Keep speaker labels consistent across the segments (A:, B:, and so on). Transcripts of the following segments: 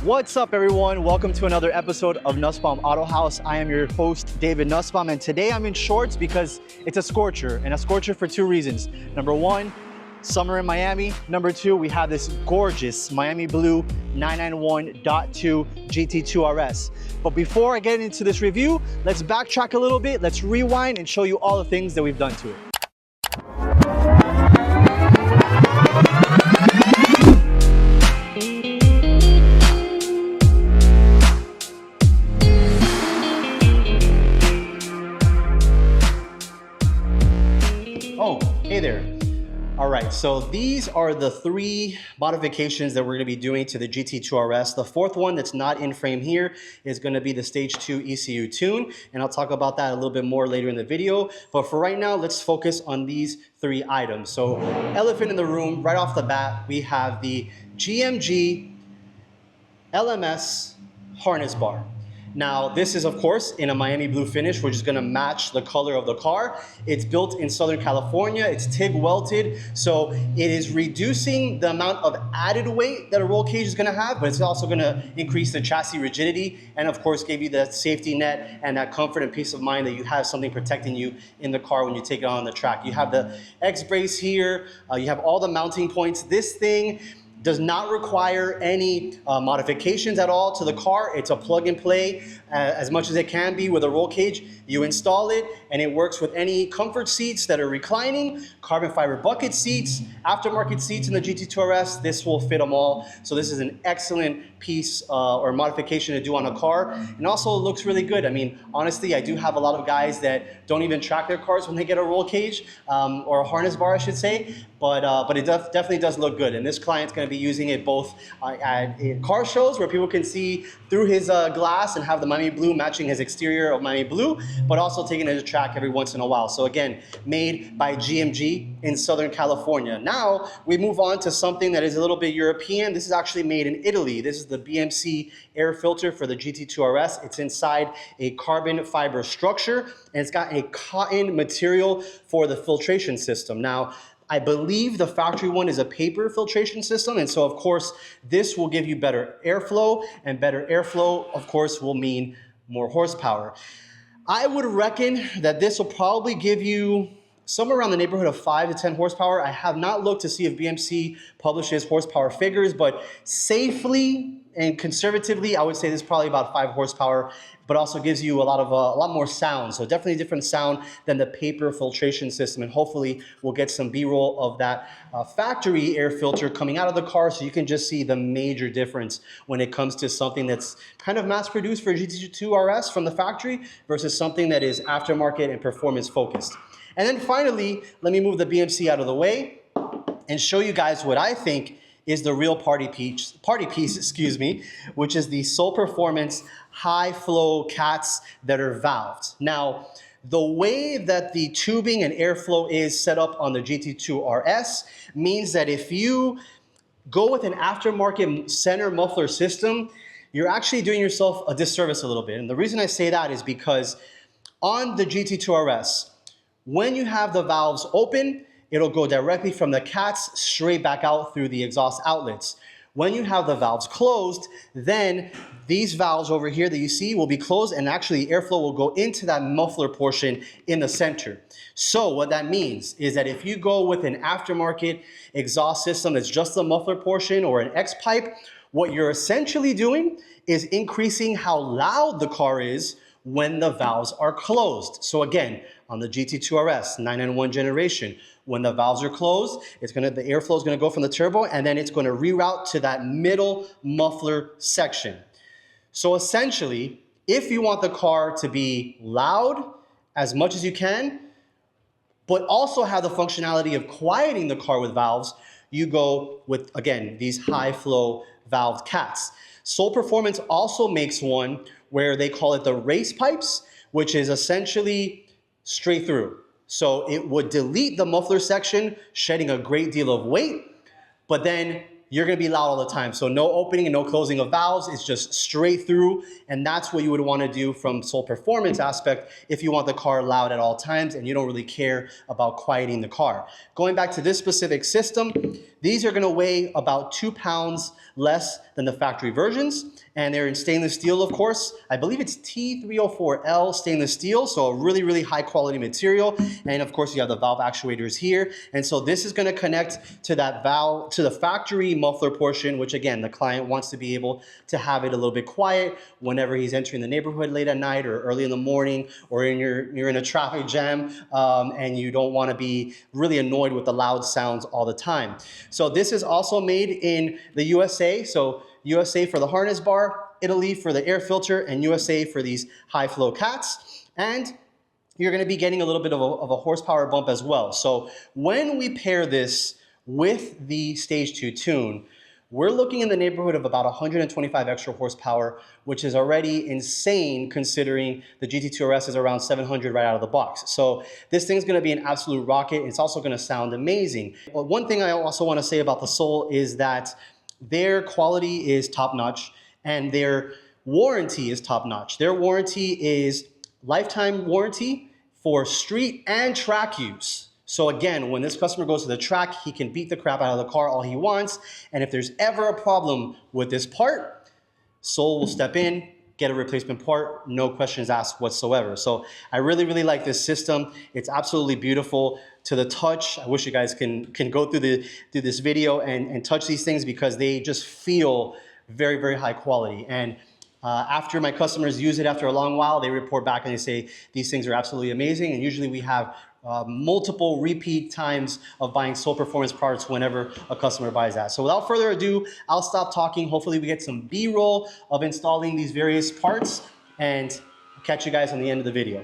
A: What's up, everyone? Welcome to another episode of Nussbaum Autohaus. I am your host, David Nussbaum, and today I'm in shorts because it's a scorcher, and a scorcher for two reasons. Number one, summer in Miami. Number two, we have this gorgeous Miami blue 991.2 GT2 RS. But before I get into this review, let's backtrack a little bit. Let's rewind and show you all the things that we've done to it. Oh, hey there. All right, so these are the three modifications that we're gonna be doing to the GT2 RS. The fourth one that's not in frame here is gonna be the Stage 2 ECU tune, and I'll talk about that a little bit more later in the video. But for right now, let's focus on these three items. So elephant in the room, right off the bat, we have the GMG LMS harness bar. Now, this is, of course, in a Miami blue finish, which is gonna match the color of the car. It's built in Southern California. It's TIG welted, so it is reducing the amount of added weight that a roll cage is gonna have, but it's also gonna increase the chassis rigidity and, of course, give you that safety net and that comfort and peace of mind that you have something protecting you in the car when you take it on the track. You have the X-brace here. You have all the mounting points. This thing does not require any modifications at all to the car. It's a plug and play as much as it can be with a roll cage. You install it and it works with any comfort seats that are reclining, carbon fiber bucket seats, aftermarket seats in the GT2 RS. This will fit them all. So this is an excellent piece or modification to do on a car. And also it looks really good. I mean, honestly, I do have a lot of guys that don't even track their cars when they get a roll cage or a harness bar, I should say. But it definitely does look good. And this client's gonna be using it both at car shows where people can see through his glass and have the Miami blue matching his exterior of Miami blue, but also taking it to track every once in a while. So again, made by GMG in Southern California. Now we move on to something that is a little bit European. This is actually made in Italy. This is the BMC air filter for the GT2 RS. It's inside a carbon fiber structure, and it's got a cotton material for the filtration system. Now, I believe the factory one is a paper filtration system, and so of course this will give you better airflow, and better airflow of course will mean more horsepower. I would reckon that this will probably give you somewhere around the neighborhood of 5 to 10 horsepower. I have not looked to see if BMC publishes horsepower figures, but safely and conservatively, I would say this is probably about 5 horsepower, but also gives you a lot more sound. So definitely a different sound than the paper filtration system. And hopefully we'll get some B-roll of that factory air filter coming out of the car, so you can just see the major difference when it comes to something that's kind of mass produced for GT2 RS from the factory versus something that is aftermarket and performance focused. And then finally, let me move the BMC out of the way and show you guys what I think is the real party piece, excuse me, which is the Soul Performance high flow cats that are valved. Now, the way that the tubing and airflow is set up on the GT2 RS means that if you go with an aftermarket center muffler system, you're actually doing yourself a disservice a little bit. And the reason I say that is because on the GT2 RS, when you have the valves open, it'll go directly from the cats straight back out through the exhaust outlets. When you have the valves closed, then these valves over here that you see will be closed, and actually airflow will go into that muffler portion in the center. So what that means is that if you go with an aftermarket exhaust system that's just the muffler portion or an X-pipe, what you're essentially doing is increasing how loud the car is when the valves are closed. So again, on the GT2 RS 991 generation, when the valves are closed, the airflow is gonna go from the turbo, and then it's gonna reroute to that middle muffler section. So essentially, if you want the car to be loud as much as you can, but also have the functionality of quieting the car with valves, you go with, again, these high flow valved cats. Soul Performance also makes one where they call it the race pipes, which is essentially straight through. So it would delete the muffler section, shedding a great deal of weight, but then you're gonna be loud all the time. So no opening and no closing of valves, it's just straight through, and that's what you would wanna do from sole performance aspect if you want the car loud at all times and you don't really care about quieting the car. Going back to this specific system, these are gonna weigh about 2 pounds less than the factory versions, and they're in stainless steel, of course. I believe it's T304L stainless steel, so a really, really high quality material. And of course, you have the valve actuators here. And so this is gonna connect to that valve, to the factory muffler portion, which again, the client wants to be able to have it a little bit quiet whenever he's entering the neighborhood late at night or early in the morning, or you're in a traffic jam and you don't wanna be really annoyed with the loud sounds all the time. So this is also made in the USA. So USA for the harness bar, Italy for the air filter, and USA for these high flow cats. And you're gonna be getting a little bit of a horsepower bump as well. So when we pair this with the Stage 2 tune, we're looking in the neighborhood of about 125 extra horsepower, which is already insane considering the GT2 RS is around 700 right out of the box. So this thing's gonna be an absolute rocket. It's also gonna sound amazing. But one thing I also wanna say about the Soul is that their quality is top-notch and their warranty is top-notch. Their warranty is lifetime warranty for street and track use. So again, when this customer goes to the track, he can beat the crap out of the car all he wants. And if there's ever a problem with this part, Soul will step in, get a replacement part, no questions asked whatsoever. So I really, really like this system. It's absolutely beautiful to the touch. I wish you guys can go through this video and touch these things because they just feel very, very high quality. And after my customers use it after a long while, they report back and they say, these things are absolutely amazing. And usually we have multiple repeat times of buying Soul Performance parts whenever a customer buys that. So without further ado, I'll stop talking. Hopefully we get some B-roll of installing these various parts, and I'll catch you guys on the end of the video.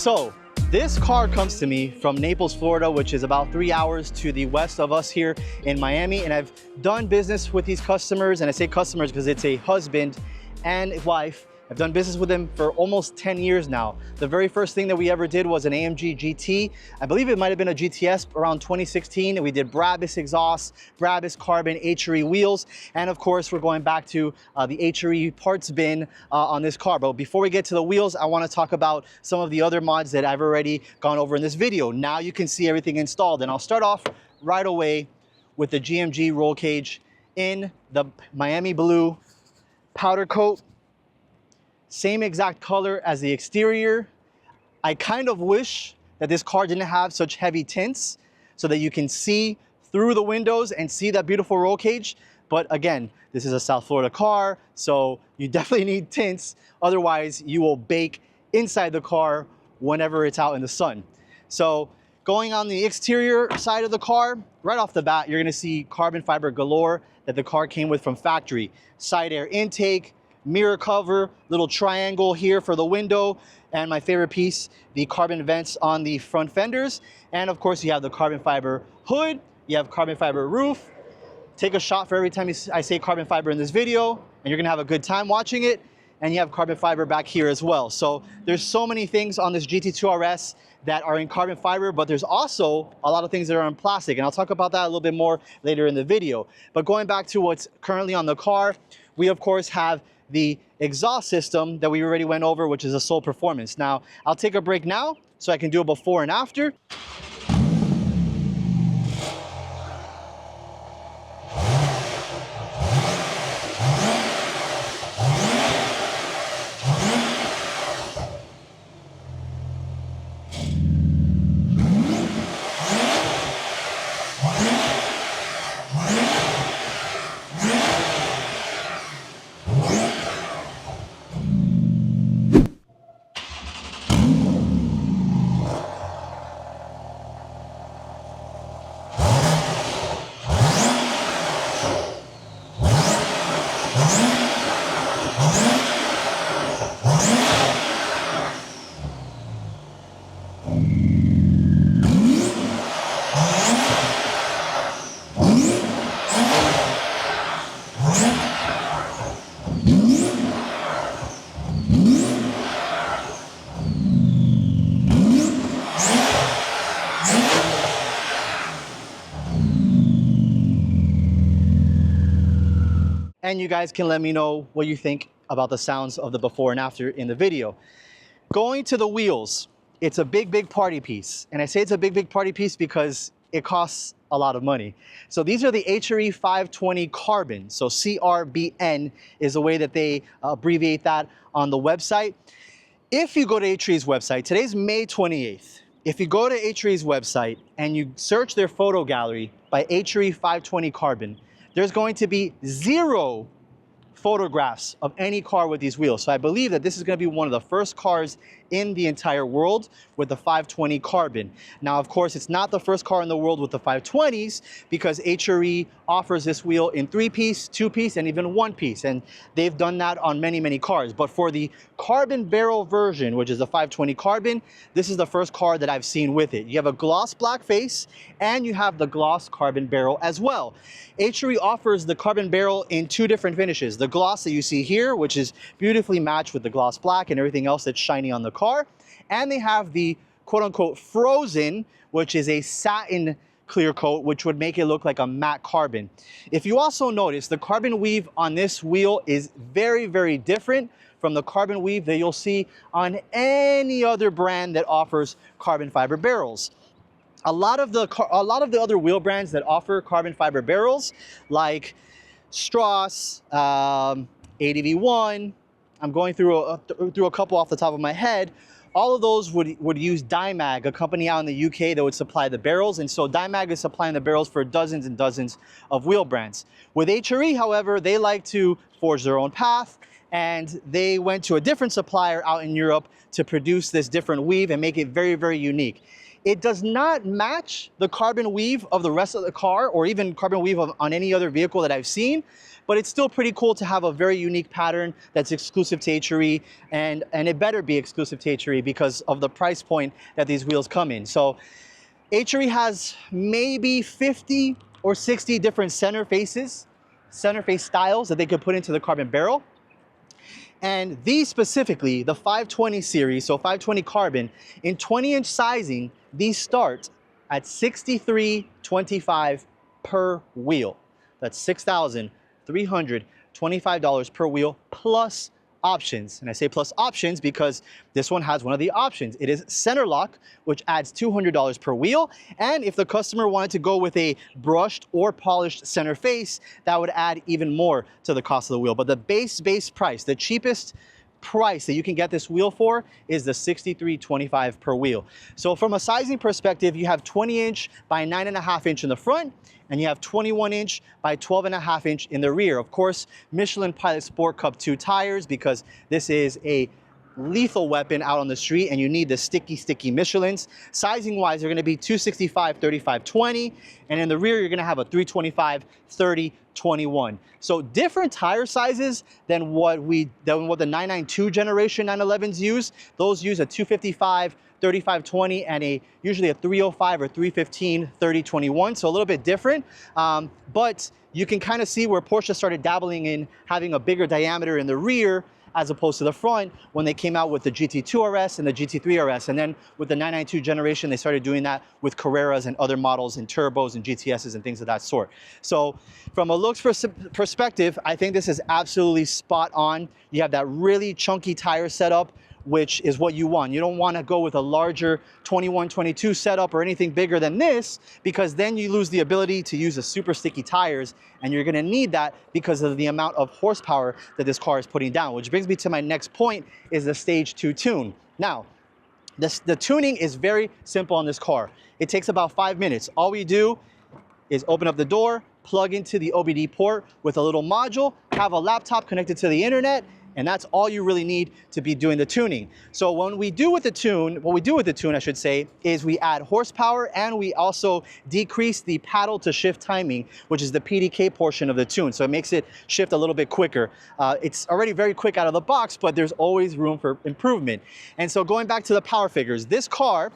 A: So this car comes to me from Naples, Florida, which is about 3 hours to the west of us here in Miami. And I've done business with these customers, and I say customers because it's a husband and wife. I've done business with them for almost 10 years now. The very first thing that we ever did was an AMG GT. I believe it might have been a GTS around 2016. And we did Brabus exhaust, Brabus carbon, HRE wheels. And of course, we're going back to the HRE parts bin on this car. But before we get to the wheels, I want to talk about some of the other mods that I've already gone over in this video. Now you can see everything installed. And I'll start off right away with the GMG roll cage in the Miami blue powder coat. Same exact color as the exterior. I kind of wish that this car didn't have such heavy tints so that you can see through the windows and see that beautiful roll cage. But again, this is a South Florida car, so you definitely need tints. Otherwise, you will bake inside the car whenever it's out in the sun. So going on the exterior side of the car, right off the bat, you're gonna see carbon fiber galore that the car came with from factory. Side air intake, mirror cover, little triangle here for the window, and my favorite piece, the carbon vents on the front fenders. And of course, you have the carbon fiber hood, you have carbon fiber roof. Take a shot for every time I say carbon fiber in this video, and you're gonna have a good time watching it. And you have carbon fiber back here as well. So there's so many things on this GT2 RS that are in carbon fiber, but there's also a lot of things that are in plastic. And I'll talk about that a little bit more later in the video. But going back to what's currently on the car, we of course have the exhaust system that we already went over, which is a Soul Performance. Now, I'll take a break now so I can do a before and after. and you guys can let me know what you think about the sounds of the before and after in the video. Going to the wheels, it's a big party piece. And I say it's a big party piece because it costs a lot of money. So these are the HRE 520 carbon. So CRBN is the way that they abbreviate that on the website. If you go to HRE's website, today's May 28th. If you go to HRE's website and you search their photo gallery by HRE 520 carbon, there's going to be 0 photographs of any car with these wheels. So I believe that this is going to be one of the first cars in the entire world with the 520 carbon. Now, of course, it's not the first car in the world with the 520s because HRE offers this wheel in 3-piece, 2-piece, and even 1-piece. And they've done that on many cars. But for the carbon barrel version, which is the 520 carbon, this is the first car that I've seen with it. You have a gloss black face and you have the gloss carbon barrel as well. HRE offers the carbon barrel in 2 different finishes. The gloss that you see here, which is beautifully matched with the gloss black and everything else that's shiny on the car. And they have the quote-unquote frozen, which is a satin clear coat, which would make it look like a matte carbon. If you also notice, the carbon weave on this wheel is very different from the carbon weave that you'll see on any other brand that offers carbon fiber barrels. A lot of the other wheel brands that offer carbon fiber barrels, like Strauss, ADV1, I'm going through a couple off the top of my head. All of those would use Dymag, a company out in the UK that would supply the barrels. And so Dymag is supplying the barrels for dozens and dozens of wheel brands. With HRE, however, they like to forge their own path. And they went to a different supplier out in Europe to produce this different weave and make it very unique. It does not match the carbon weave of the rest of the car or even carbon weave on any other vehicle that I've seen, but it's still pretty cool to have a very unique pattern that's exclusive to HRE, and it better be exclusive to HRE because of the price point that these wheels come in. So HRE has maybe 50 or 60 different center face styles that they could put into the carbon barrel. And these specifically, the 520 series, so 520 carbon, in 20-inch sizing, these start at $63.25 per wheel. That's $6,325 per wheel plus options. And I say plus options because this one has one of the options. It is center lock, which adds $200 per wheel. And if the customer wanted to go with a brushed or polished center face, that would add even more to the cost of the wheel. But the base price, the cheapest price that you can get this wheel for is the $63.25 per wheel. So from a sizing perspective, you have 20-inch by 9.5-inch in the front, and you have 21-inch by 12.5-inch in the rear. Of course, Michelin Pilot Sport Cup 2 tires, because this is a lethal weapon out on the street and you need the sticky Michelins. Sizing wise, they're going to be 265, 35, 20, and in the rear you're going to have a 325, 30, 21. So different tire sizes than what the 992 generation 911s use. Those use a 255, 35, 20, and usually a 305 or 315, 30, 21. So a little bit different, but you can kind of see where Porsche started dabbling in having a bigger diameter in the rear as opposed to the front when they came out with the GT2 RS and the GT3 RS. And then with the 992 generation, they started doing that with Carreras and other models and turbos and GTSs and things of that sort. So from a looks perspective, I think this is absolutely spot on. You have that really chunky tire setup, which is what you want. You don't want to go with a larger 21, 22 setup or anything bigger than this, because then you lose the ability to use the super sticky tires, and you're going to need that because of the amount of horsepower that this car is putting down. Which brings me to my next point, is the Stage 2 tune. Now, the tuning is very simple on this car. It takes about 5 minutes. All we do is open up the door, plug into the OBD port with a little module, have a laptop connected to the internet, and that's all you really need to be doing the tuning. So what we do with the tune, I should say, is we add horsepower and we also decrease the paddle to shift timing, which is the PDK portion of the tune. So it makes it shift a little bit quicker. It's already very quick out of the box, but there's always room for improvement. And so going back to the power figures, this car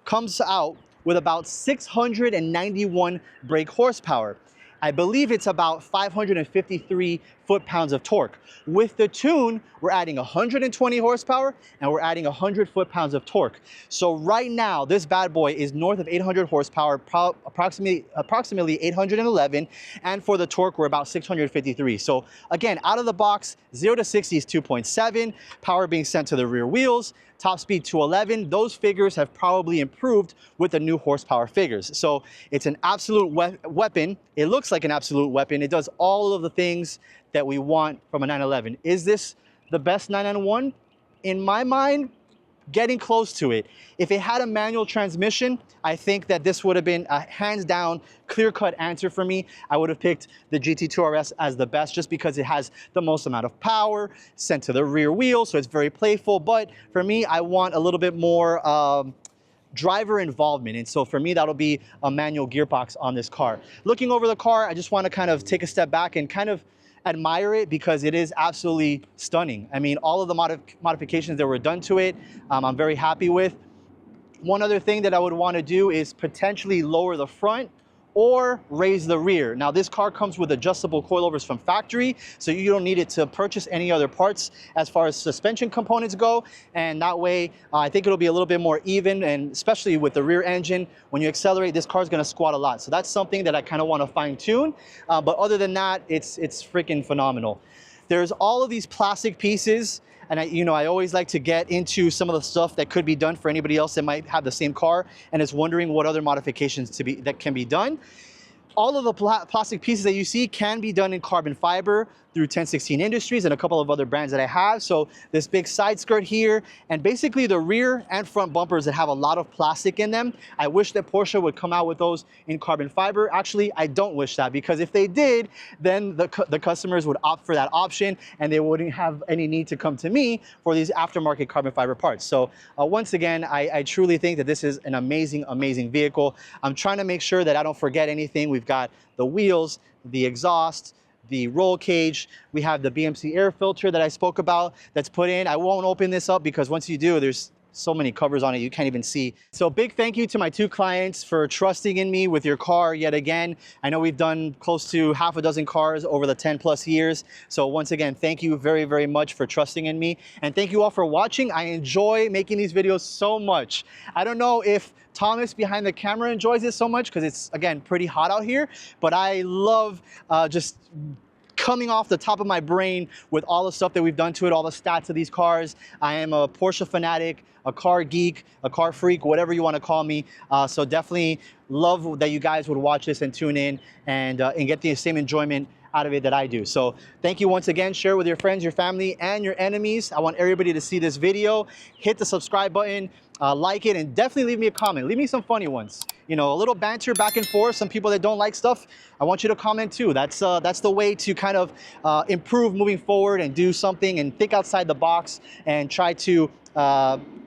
A: comes out with about 691 brake horsepower. I believe it's about 553 foot-pounds of torque. With the tune, we're adding 120 horsepower and we're adding 100 foot-pounds of torque. So right now, this bad boy is north of 800 horsepower, approximately 811, and for the torque, we're about 653. So again, out of the box, 0 to 60 is 2.7, power being sent to the rear wheels, top speed 211. Those figures have probably improved with the new horsepower figures. So it's an absolute weapon. It looks like an absolute weapon. It does all of the things that we want from a 911. Is this the best 991? In my mind, getting close to it. If it had a manual transmission, I think that this would have been a hands down, clear-cut answer for me. I would have picked the GT2 RS as the best just because it has the most amount of power sent to the rear wheel, so it's very playful. But for me, I want a little bit more driver involvement, and so for me, that'll be a manual gearbox on this car. Looking over the car, I just want to kind of take a step back and kind of admire it because it is absolutely stunning. I mean, all of the modifications that were done to it, I'm very happy with. One other thing that I would want to do is potentially lower the front or raise the rear. Now, this car comes with adjustable coilovers from factory, so you don't need it to purchase any other parts as far as suspension components go, and that way I think it'll be a little bit more even, and especially with the rear engine, when you accelerate, this car's gonna squat a lot. So that's something that I kind of want to fine tune, but other than that, it's freaking phenomenal. There's all of these plastic pieces, and I always like to get into some of the stuff that could be done for anybody else that might have the same car and is wondering what other modifications that can be done. All of the plastic pieces that you see can be done in carbon fiber through 1016 Industries and a couple of other brands that I have. So this big side skirt here, and basically the rear and front bumpers that have a lot of plastic in them. I wish that Porsche would come out with those in carbon fiber. Actually, I don't wish that, because if they did, then the customers would opt for that option and they wouldn't have any need to come to me for these aftermarket carbon fiber parts. So once again, I truly think that this is an amazing, amazing vehicle. I'm trying to make sure that I don't forget anything. We've got the wheels, the exhaust, the roll cage. We have the BMC air filter that I spoke about that's put in. I won't open this up because once you do, there's so many covers on it you can't even see. So big thank you to my two clients for trusting in me with your car yet again. I know we've done close to half a dozen cars over the 10+ years. So once again, thank you very, very much for trusting in me. And thank you all for watching. I enjoy making these videos so much. I don't know if Thomas behind the camera enjoys it so much because it's, again, pretty hot out here, but I love just coming off the top of my brain with all the stuff that we've done to it, all the stats of these cars. I am a Porsche fanatic, a car geek, a car freak, whatever you want to call me. So definitely love that you guys would watch this and tune in and get the same enjoyment out of it that I do. So thank you once again. Share with your friends, your family, and your enemies. I want everybody to see this video. Hit the subscribe button, like it, and definitely leave me a comment. Leave me some funny ones. You know, a little banter back and forth. Some people that don't like stuff, I want you to comment too. That's the way to kind of improve moving forward and do something and think outside the box and try to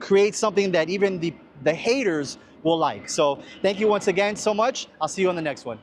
A: create something that even the haters will like. So thank you once again so much. I'll see you on the next one.